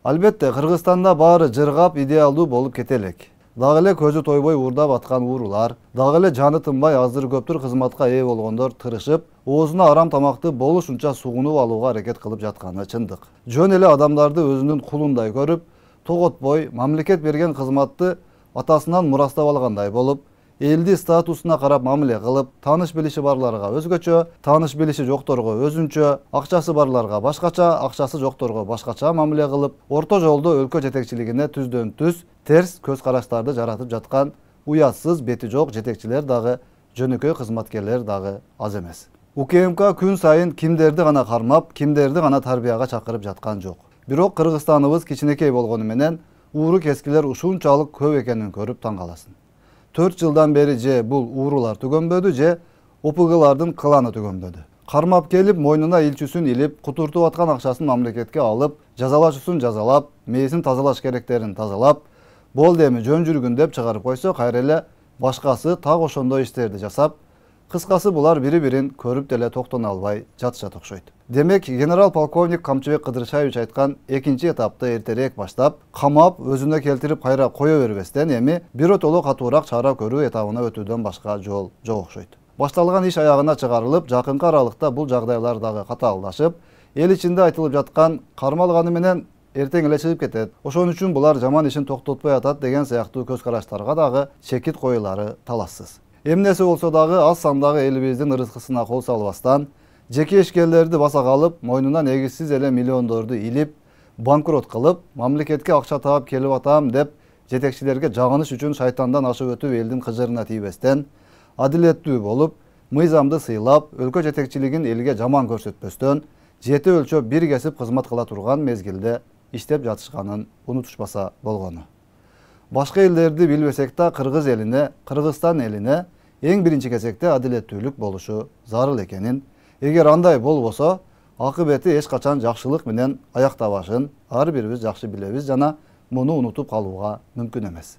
Албетте, Кыргызстанда баары жыргап идеалдуу болуп кете элек. Дагы эле көзү тойбой уурдап аткан уурулар, дагы эле жаны тынбай аздыр көптүр кызматка ээ болгондор тырышып, оозуна арам тамакты болушунча сугунуп алууга аракет кылып жатканы чындык. Жөн эле адамдарды өзүнүн кулундай көрүп, тоготпой, мамлекет берген кызматты атасынан мурастап алгандай болуп, элди статусуна карап мамиле кылып, тааныш билиши барларга өзгөчө, тааныш билиши жокторго өзүнчө, акчасы барларга башкача, акчасы жокторго башкача мамиле кылып, орто жолдо өлкө жетекчилигине түздөн түз терс көз караштарды жаратып жаткан уятсыз бети жок жетекчилер дагы, жөнөкөй кызматкерлер дагы аз эмес. УКМК күн сайын кимдерди гана кармап, кимдерди гана тарбияга чакырып жаткан жок. Бирок Кыргызстаныбыз кичинекей болгону менен ууру кескилер ушунчалык көп экенин көрүп таң каласың. 4 жылдан бери же бул уурулар түгөнбөдү, же ОПГлардын кыланы түгөнбөдү. Кармап келип, мойнуна илчүсүн илип, кутуртуп аткан акчасын мамлекетке алып, жазалашуусун жазалап, мээсин тазалаш керектерин тазалап, болду эми жөн жүргүн деп чыгарып койсо, кайра эле башкасы так ошондой иштерди жасап, кыскасы булар бири-бирин көрүп деле токтоно албай жатышат окшойт. Демек, генерал-полковник Камчыбек Кыдыршаевич айткан экинчи этапты эртерээк баштап, камап, өзүнө келтирип кайра кое бербестен эми биротоло катуураак чара көрүү этабына өтүүдөн башка жол жок окшойт. Башталган иш аягына чыгарылып, жакынкы аралыкта бул жагдайлар дагы катаалдашып, эл ичинде айтылып жаткан кармалганы менен эртең эле чыгып кетет. Ошон үчүн булар жаман ишин токтотпой атат деген сыяктуу көз караштарга дагы чекит коюлары талассыз. Эмнеси болсо дагы аз сандагы элибиздин ырыскысына кол салбастан, жеке ишкерлерди баса калып, мойнуна негизсиз эле миллиондорду илип, банкрот кылып, мамлекетке акча таап келип атам деп жетекчилерге жагыныш үчүн шайтандан ашып өтүп элдин кыжырына тийбестен, адилеттүү болуп, мыйзамды сыйлап, өлкө жетекчилигин элге жаман көрсөтпөстөн, жети өлчөп бир кесип кызмат кыла турган мезгилде иштеп жатышканын унутушпаса болгону. Башка элдерди билбесек да Кыргыз элине, Кыргызстан элине эң биринчи кезекте адилеттүүлүк болушу зарыл экенин, эгер андай болбосо, акыбети эч качан жакшылык менен аяктабашын ар бирибиз жакшы билебиз жана муну унутуп калууга мүмкүн эмес.